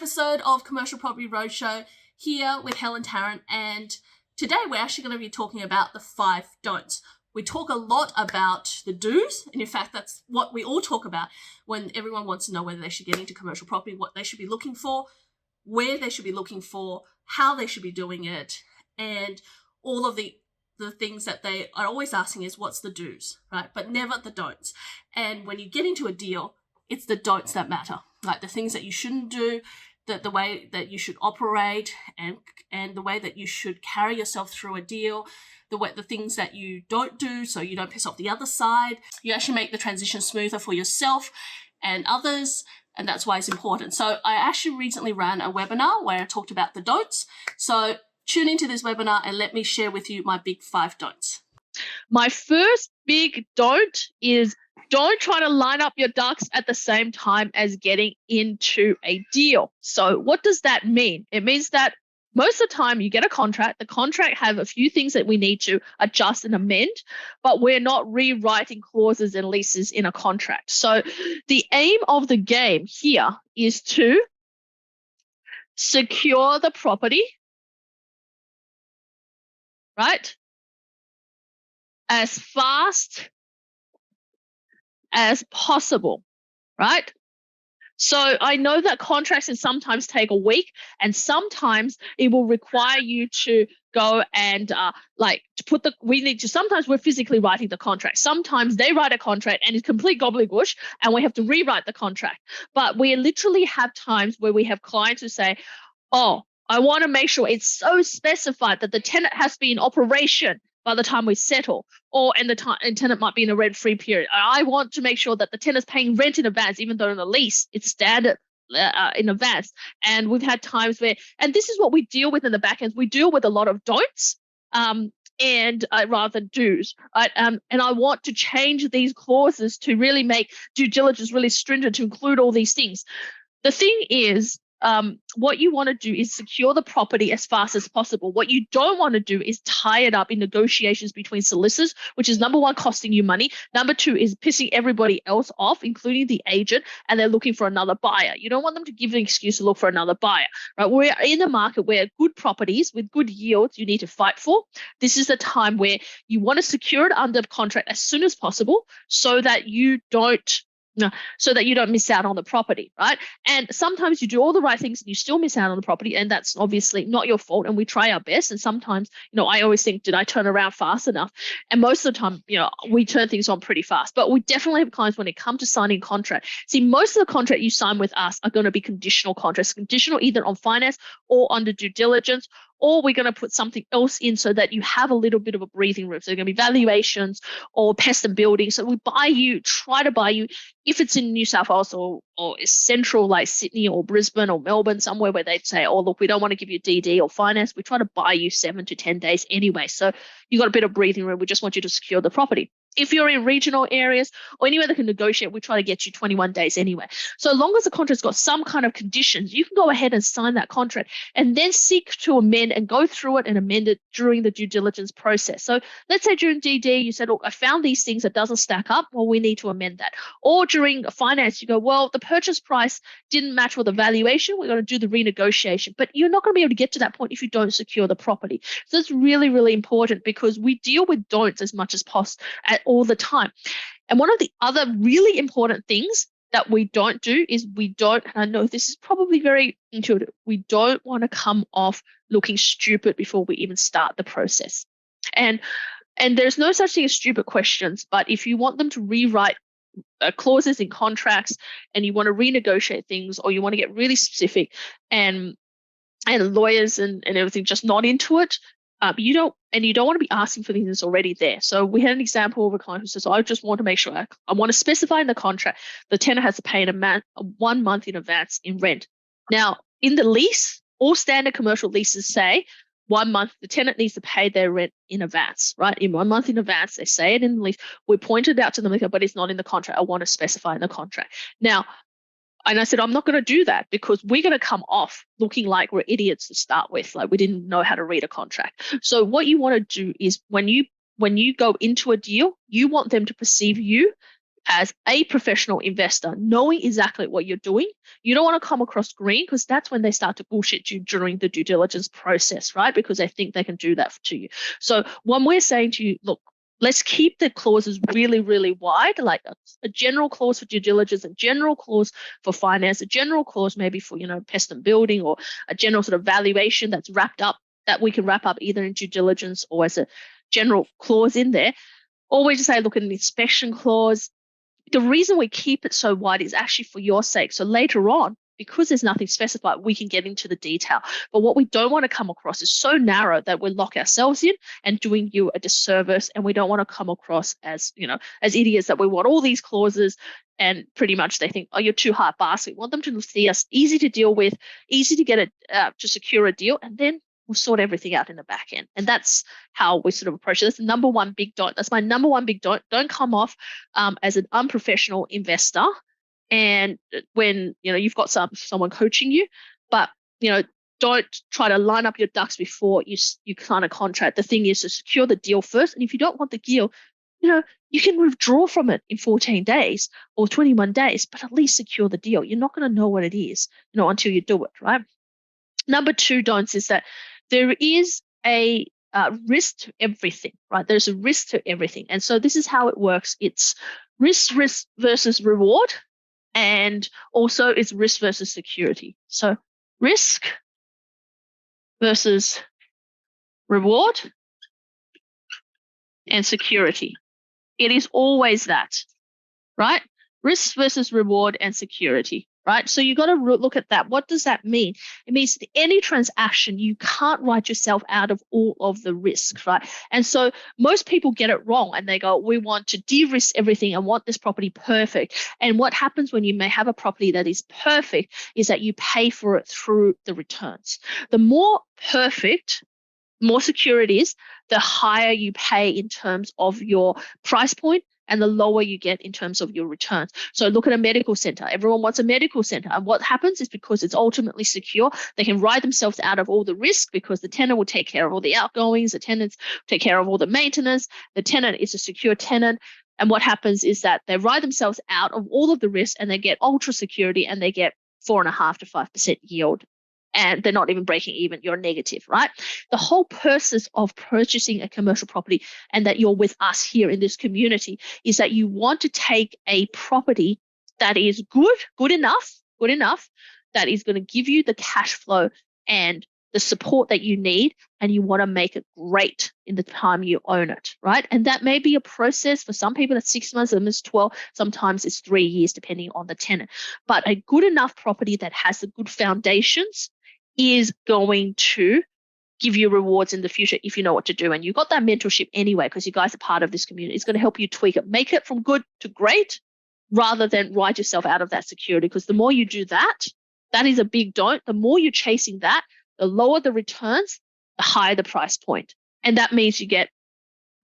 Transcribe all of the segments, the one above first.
episode of Commercial Property Roadshow here with Helen Tarrant, and today we're actually going to be talking about the 5 don'ts. We talk a lot about the do's, and in fact that's what we all talk about when everyone wants to know whether they should get into commercial property, what they should be looking for, where they should be looking for, how they should be doing it, and all of the things that they are always asking is what's the do's, right? But never the don'ts. And when you get into a deal, it's the don'ts that matter, like the things that you shouldn't do, the way that you should operate, and the way that you should carry yourself through a deal, the things that you don't do so you don't piss off the other side. You actually make the transition smoother for yourself and others, and that's why it's important. So I actually recently ran a webinar where I talked about the don'ts. So tune into this webinar and let me share with you my big 5 don'ts. My first big don't is don't try to line up your ducks at the same time as getting into a deal. So what does that mean? It means that most of the time you get a contract, the contract have a few things that we need to adjust and amend, but we're not rewriting clauses and leases in a contract. So the aim of the game here is to secure the property, right, as fast as possible, right? So I know that contracts can sometimes take a week, and sometimes it will require you to go and sometimes we're physically writing the contract. Sometimes they write a contract and it's complete gobbledygook and we have to rewrite the contract. But we literally have times where we have clients who say, oh, I want to make sure it's so specified that the tenant has to be in operation by the time we settle, and the tenant might be in a rent-free period. I want to make sure that the tenant's paying rent in advance, even though in the lease it's standard in advance. And we've had times where, and this is what we deal with in the back end, we deal with a lot of don'ts and rather than do's, right? And I want to change these clauses to really make due diligence really stringent to include all these things. The thing is, what you want to do is secure the property as fast as possible. What you don't want to do is tie it up in negotiations between solicitors, which is number one, costing you money. Number two is pissing everybody else off, including the agent, and they're looking for another buyer. You don't want them to give an excuse to look for another buyer, right? We're in a market where good properties with good yields you need to fight for. This is the time where you want to secure it under contract as soon as possible so that you don't miss out on the property, right? And sometimes you do all the right things and you still miss out on the property, and that's obviously not your fault, and we try our best. And sometimes, I always think, did I turn around fast enough? And most of the time, we turn things on pretty fast. But we definitely have clients when it comes to signing contract. See, most of the contract you sign with us are going to be conditional contracts, conditional either on finance or under due diligence, or we're going to put something else in so that you have a little bit of a breathing room. So they're going to be valuations or pest and building. So we try to buy you, if it's in New South Wales or central like Sydney or Brisbane or Melbourne, somewhere where they'd say, oh, look, we don't want to give you DD or finance. We try to buy you 7 to 10 days anyway. So you got a bit of breathing room. We just want you to secure the property. If you're in regional areas or anywhere that can negotiate, we try to get you 21 days anyway. So as long as the contract's got some kind of conditions, you can go ahead and sign that contract and then seek to amend and go through it and amend it during the due diligence process. So let's say during DD, you said, look, I found these things that doesn't stack up. Well, we need to amend that. Or during finance, you go, well, the purchase price didn't match with the valuation. We're going to do the renegotiation. But you're not going to be able to get to that point if you don't secure the property. So it's really, really important because we deal with don'ts as much as possible all the time. And one of the other really important things that we don't do is and I know this is probably very intuitive, we don't want to come off looking stupid before we even start the process. And there's no such thing as stupid questions, but if you want them to rewrite clauses in contracts and you want to renegotiate things, or you want to get really specific and lawyers and everything just not into it, you don't want to be asking for things that's already there. So we had an example of a client who says, I just want to make sure I want to specify in the contract the tenant has to pay in 1 month in advance in rent. Now, in the lease, all standard commercial leases say 1 month, the tenant needs to pay their rent in advance, right? In 1 month in advance, they say it in the lease. We pointed out to them, but it's not in the contract. I want to specify in the contract. Now, and I said, I'm not going to do that because we're going to come off looking like we're idiots to start with, like we didn't know how to read a contract. So what you want to do is when you go into a deal, you want them to perceive you as a professional investor, knowing exactly what you're doing. You don't want to come across green, because that's when they start to bullshit you during the due diligence process, right? Because they think they can do that to you. So when we're saying to you, look, let's keep the clauses really, really wide, like a general clause for due diligence, a general clause for finance, a general clause maybe for, pest and building, or a general sort of valuation that's wrapped up, that we can wrap up either in due diligence or as a general clause in there. Or we just say, look at an inspection clause. The reason we keep it so wide is actually for your sake. So later on, because there's nothing specified, we can get into the detail. But what we don't want to come across is so narrow that we lock ourselves in and doing you a disservice. And we don't want to come across as, as idiots that we want all these clauses and pretty much they think, oh, you're too hard fast. We want them to see us easy to deal with, easy to get to secure a deal, and then we'll sort everything out in the back end. And that's how we sort of approach it. That's the number one big don't. That's my number one big don't. Don't come off as an unprofessional investor. And when, you've got someone coaching you, but, don't try to line up your ducks before you sign a contract. The thing is to secure the deal first. And if you don't want the deal, you can withdraw from it in 14 days or 21 days, but at least secure the deal. You're not going to know what it is, until you do it, right? Number two don'ts is that there is a risk to everything, right? There's a risk to everything. And so this is how it works. It's risk versus reward, and also it's risk versus security. So risk versus reward and security. It is always that, right? Risk versus reward and security. Right? So you got to look at that. What does that mean? It means that any transaction, you can't write yourself out of all of the risks, right? And so most people get it wrong and they go, we want to de-risk everything and want this property perfect. And what happens when you may have a property that is perfect is that you pay for it through the returns. The more perfect, more secure it is, the higher you pay in terms of your price point, and the lower you get in terms of your returns. So look at a medical center. Everyone wants a medical center. And what happens is because it's ultimately secure, they can ride themselves out of all the risk because the tenant will take care of all the outgoings, the tenants take care of all the maintenance, the tenant is a secure tenant. And what happens is that they ride themselves out of all of the risk and they get ultra security and they get 4.5% to 5% yield. And they're not even breaking even, you're negative, right? The whole purpose of purchasing a commercial property and that you're with us here in this community is that you want to take a property that is good enough, that is going to give you the cash flow and the support that you need, and you want to make it great in the time you own it, right? And that may be a process. For some people, it's 6 months, some it's 12, sometimes it's 3 years, depending on the tenant. But a good enough property that has the good foundations is going to give you rewards in the future if you know what to do. And you've got that mentorship anyway, because you guys are part of this community. It's going to help you tweak it, make it from good to great, rather than write yourself out of that security. Because the more you do that, that is a big don't. The more you're chasing that, the lower the returns, the higher the price point. And that means you get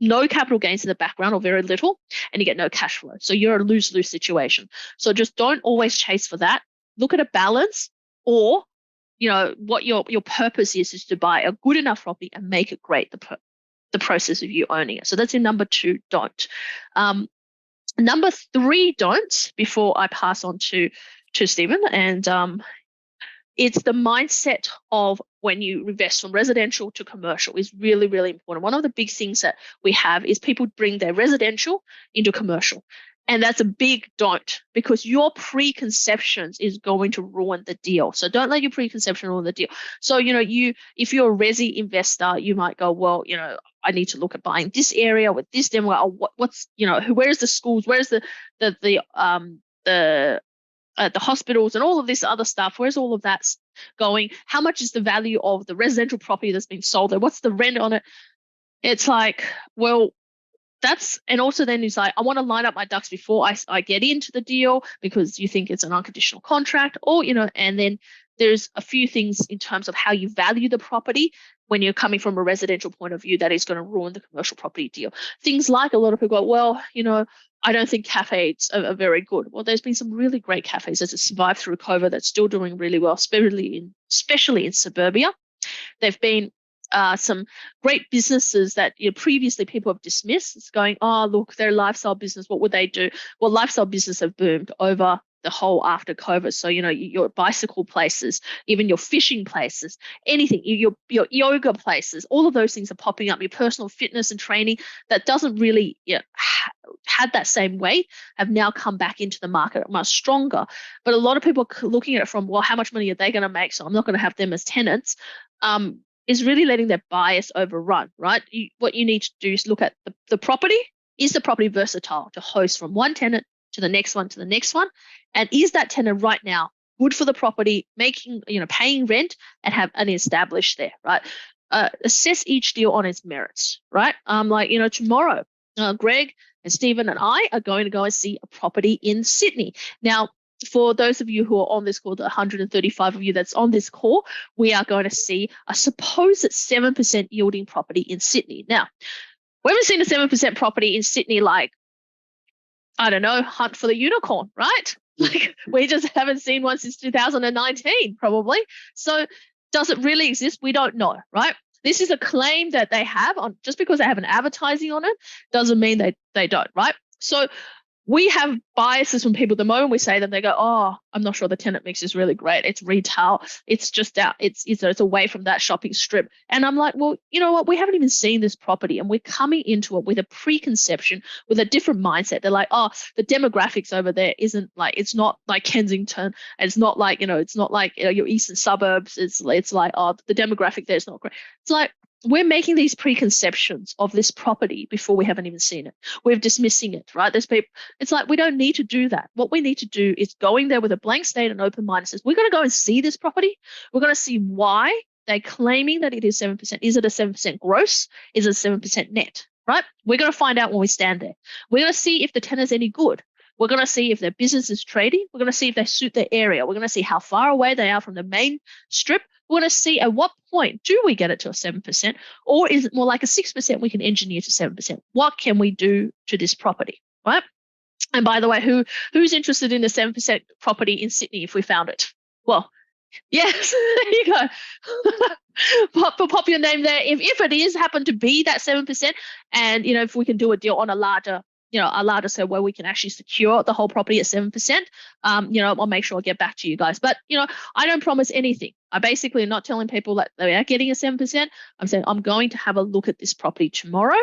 no capital gains in the background or very little, and you get no cash flow. So you're a lose-lose situation. So just don't always chase for that. Look at a balance, or what your purpose is to buy a good enough property and make it great, the process of you owning it. So that's your number two don't. Number three don't, before I pass on to Stephen, and it's the mindset of when you invest from residential to commercial is really, really important. One of the big things that we have is people bring their residential into commercial. And that's a big don't, because your preconceptions is going to ruin the deal. So don't let your preconception ruin the deal. So, if you're a resi investor, you might go, well, I need to look at buying this area with this demo. Or what's, where's the schools? Where's the hospitals and all of this other stuff? Where's all of that going? How much is the value of the residential property that's been sold there? What's the rent on it? It's like, well, and also then it's like, I want to line up my ducks before I get into the deal, because you think it's an unconditional contract, or, and then there's a few things in terms of how you value the property when you're coming from a residential point of view that is going to ruin the commercial property deal. Things like, a lot of people go, well, I don't think cafes are very good. Well, there's been some really great cafes that have survived through COVID that's still doing really well, especially in suburbia. They've been some great businesses that previously people have dismissed. It's going, oh, look, they're a lifestyle business. What would they do? Well, lifestyle business have boomed over the whole after COVID. So, your bicycle places, even your fishing places, anything, your yoga places, all of those things are popping up. Your personal fitness and training that doesn't really had that same weight have now come back into the market much stronger. But a lot of people are looking at it from, well, how much money are they going to make? So I'm not going to have them as tenants. Is really letting their bias overrun, right? What you need to do is look at the property. Is the property versatile to host from one tenant to the next one to the next one? And is that tenant right now good for the property, making, paying rent and have an established there, right? Assess each deal on its merits, right? Tomorrow, Greg and Stephen and I are going to go and see a property in Sydney. Now, for those of you who are on this call, the 135 of you that's on this call, we are going to see a supposed 7% yielding property in Sydney. Now, we haven't seen a 7% property in Sydney like, I don't know, hunt for the unicorn, right? Like we just haven't seen one since 2019, probably. So does it really exist? We don't know, right? This is a claim that they have on, just because they have an advertising on it, doesn't mean they don't, right? So we have biases from people. The moment we say them, they go, oh, I'm not sure the tenant mix is really great. It's retail. It's just out. It's away from that shopping strip. And I'm like, well, you know what? We haven't even seen this property and we're coming into it with a preconception, with a different mindset. They're like, oh, the demographics over there isn't like, it's not like Kensington. It's not like, your eastern suburbs. It's like, oh, the demographic there is not great. It's like, we're making these preconceptions of this property before we haven't even seen it. We're dismissing it, right? There's people. It's like we don't need to do that. What we need to do is going there with a blank slate and open mind and says, we're going to go and see this property. We're going to see why they're claiming that it is 7%. Is it a 7% gross? Is it a 7% net, right? We're going to find out when we stand there. We're going to see if the tenant's any good. We're going to see if their business is trading. We're going to see if they suit their area. We're going to see how far away they are from the main strip. We're going to see at what point do we get it to a 7%, or is it more like a 6% we can engineer to 7%? What can we do to this property, right? And by the way, who's interested in the 7% property in Sydney if we found it? Well, yes, there you go. pop your name there. If it is happen to be that 7%, and if we can do a deal on a larger scale where we can actually secure the whole property at 7%, I'll make sure I get back to you guys. But, I don't promise anything. I basically am not telling people that they are getting a 7%. I'm saying I'm going to have a look at this property tomorrow.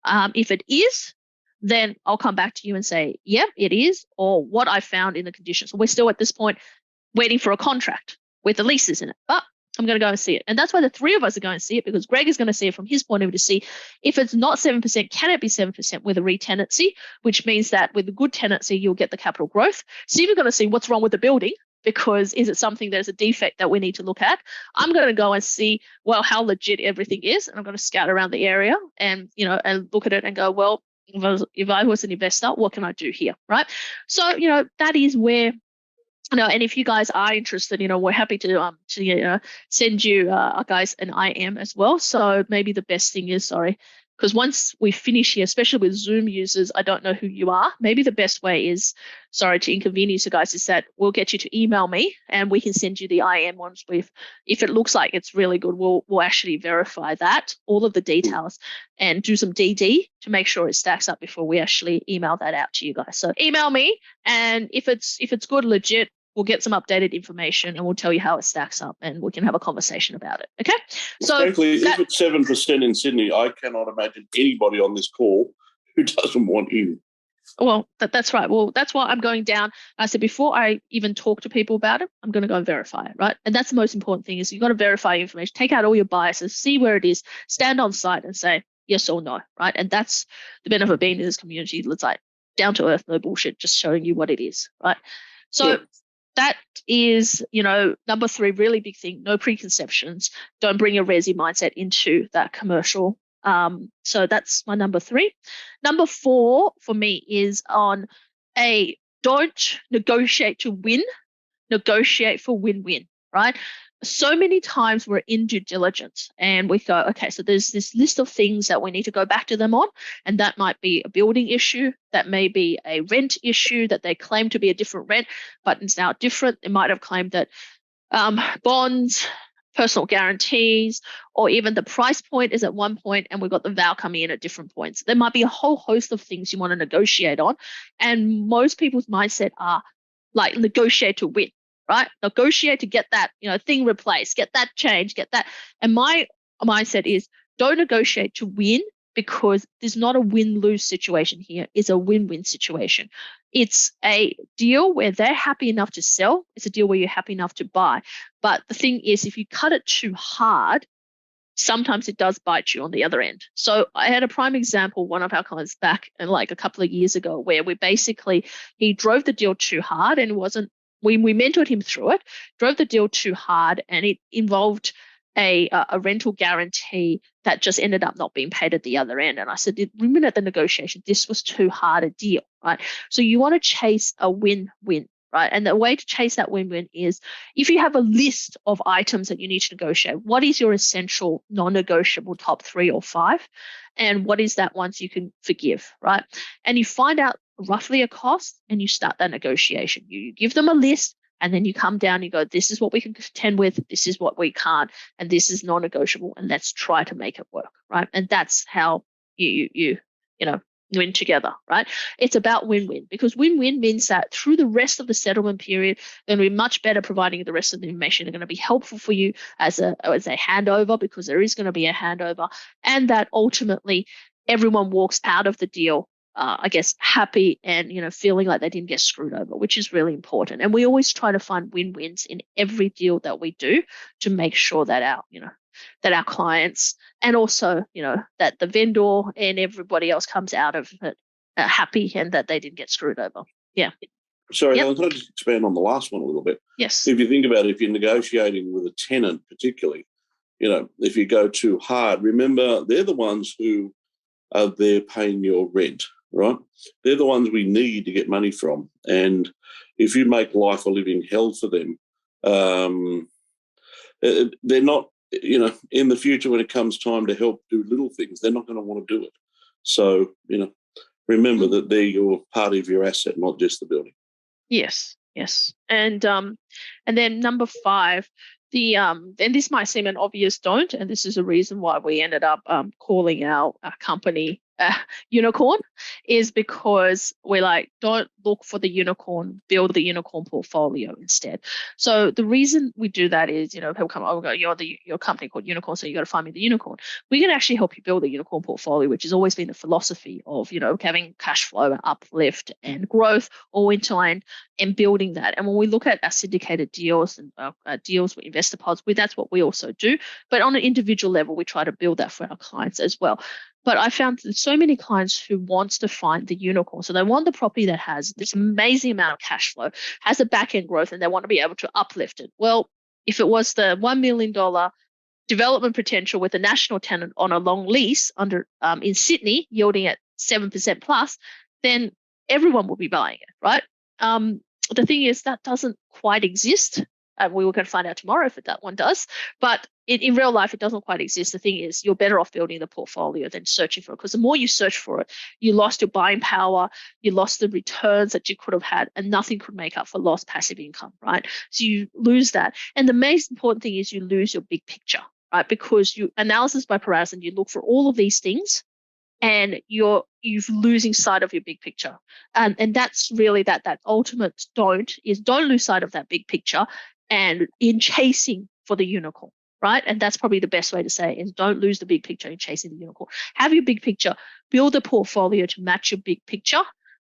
If it is, then I'll come back to you and say, yep, it is, or what I found in the conditions. We're still at this point waiting for a contract with the leases in it. But I'm going to go and see it. And that's why the three of us are going to see it, because Greg is going to see it from his point of view to see if it's not 7%, can it be 7% with a re-tenancy, which means that with a good tenancy, you'll get the capital growth. Steve's going to see what's wrong with the building, because is it something there's a defect that we need to look at? I'm going to go and see, well, how legit everything is. And I'm going to scout around the area and, and look at it and go, well, if I was an investor, what can I do here, right? So, that is where, and if you guys are interested, we're happy to send you guys an IM as well. So maybe the best thing is, because once we finish here, especially with Zoom users, I don't know who you are. Maybe the best way is, to inconvenience you guys, is that we'll get you to email me and we can send you the IM ones with, if it looks like it's really good, we'll actually verify that, all of the details, and do some DD to make sure it stacks up before we actually email that out to you guys. So email me, and if it's good, legit, we'll get some updated information and we'll tell you how it stacks up and we can have a conversation about it. Okay. So frankly, if it's 7% in Sydney, I cannot imagine anybody on this call who doesn't want in. Well, that's right. Well, that's why I'm going down. I said before I even talk to people about it, I'm going to go and verify it, right? And that's the most important thing, is you've got to verify information, take out all your biases, see where it is, stand on site and say yes or no, right? And that's the benefit of being in this community. It's like down to earth, no bullshit, just showing you what it is, right? So that is, number 3, really big thing, no preconceptions. Don't bring a resi mindset into that commercial. So that's my number 3. Number 4 for me is on don't negotiate to win, negotiate for win-win, right? So many times we're in due diligence and we go, okay, so there's this list of things that we need to go back to them on, and that might be a building issue, that may be a rent issue that they claim to be a different rent, but it's now different. They might have claimed that bonds, personal guarantees, or even the price point is at one point and we've got the vow coming in at different points. There might be a whole host of things you want to negotiate on. And most people's mindset are like negotiate to win, right? Negotiate to get that, thing replaced, get that change, get that. And my mindset is don't negotiate to win, because there's not a win-lose situation here. It's a win-win situation. It's a deal where they're happy enough to sell. It's a deal where you're happy enough to buy. But the thing is, if you cut it too hard, sometimes it does bite you on the other end. So I had a prime example, one of our clients back like a couple of years ago, where he drove the deal too hard, and we mentored him through it, drove the deal too hard, and it involved a rental guarantee that just ended up not being paid at the other end. And I said, remember at the negotiation, this was too hard a deal, right? So you want to chase a win-win, right? And the way to chase that win-win is if you have a list of items that you need to negotiate, what is your essential non-negotiable top 3 or 5? And what is that ones you can forgive, right? And you find out roughly a cost and you start that negotiation. You give them a list, and then you come down and you go, this is what we can contend with, this is what we can't, and this is non-negotiable, and let's try to make it work, right? And that's how you win together, right? It's about win-win, because win-win means that through the rest of the settlement period, they're going to be much better providing you the rest of the information. They're going to be helpful for you as a handover, because there is going to be a handover, and that ultimately everyone walks out of the deal happy and, feeling like they didn't get screwed over, which is really important. And we always try to find win-wins in every deal that we do to make sure that our clients and also, that the vendor and everybody else comes out of it happy and that they didn't get screwed over. Yeah. Sorry, Yep. Helen, can I just expand on the last one a little bit? Yes. If you think about it, if you're negotiating with a tenant particularly, if you go too hard, remember they're the ones who are there paying your rent, right? They're the ones we need to get money from. And if you make life a living hell for them, they're not, in the future when it comes time to help do little things, they're not going to want to do it. So, remember that they're your part of your asset, not just the building. Yes. And then number 5, and this might seem an obvious don't, and this is a reason why we ended up calling our company unicorn, is because we're like, don't look for the unicorn, build the unicorn portfolio instead. So the reason we do that is, people come, oh, you're your company called Unicorn, so you got to find me the unicorn. We can actually help you build a unicorn portfolio, which has always been the philosophy of, having cash flow, uplift, and growth all intertwined and building that. And when we look at our syndicated deals and deals with investor pods, that's what we also do. But on an individual level, we try to build that for our clients as well. But I found so many clients who wants to find the unicorn. So they want the property that has this amazing amount of cash flow, has a back-end growth, and they want to be able to uplift it. Well, if it was the $1 million development potential with a national tenant on a long lease in Sydney, yielding at 7% plus, then everyone will be buying it, right? The thing is that doesn't quite exist. We were going to find out tomorrow if that one does. But in real life, it doesn't quite exist. The thing is, you're better off building the portfolio than searching for it, because the more you search for it, you lost your buying power, you lost the returns that you could have had, and nothing could make up for lost passive income, right? So you lose that. And the most important thing is you lose your big picture, right? Because you analysis by paralysis, and you look for all of these things, and you're losing sight of your big picture. And that's really that ultimate don't lose sight of that big picture and in chasing for the unicorn, right? And that's probably the best way to say it, is don't lose the big picture in chasing the unicorn. Have your big picture, build a portfolio to match your big picture.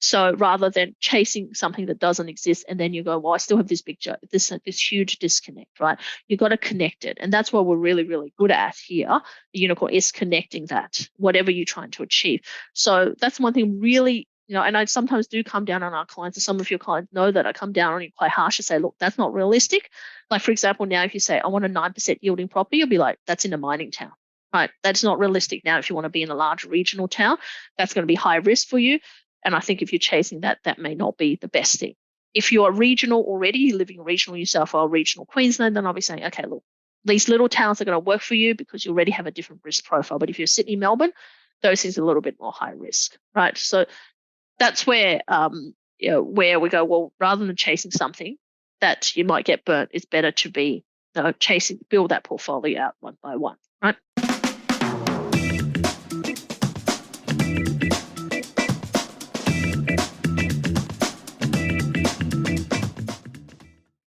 So rather than chasing something that doesn't exist, and then you go, well, I still have this picture, this huge disconnect, right? You've got to connect it. And that's what we're really, really good at here. The unicorn is connecting that, whatever you're trying to achieve. So that's one thing really, and I sometimes do come down on our clients, and some of your clients know that I come down on you quite harsh to say, look, that's not realistic. Like, for example, now if you say, I want a 9% yielding property, you'll be like, that's in a mining town, right? That's not realistic. Now, if you want to be in a large regional town, that's going to be high risk for you. And I think if you're chasing that, that may not be the best thing. If you're regional already, you're living in regional New South Wales, regional Queensland, then I'll be saying, okay, look, these little towns are going to work for you because you already have a different risk profile. But if you're Sydney, Melbourne, those things are a little bit more high risk, right? So that's where where we go, well, rather than chasing something that you might get burnt, it's better to be chasing, build that portfolio out one by one, right?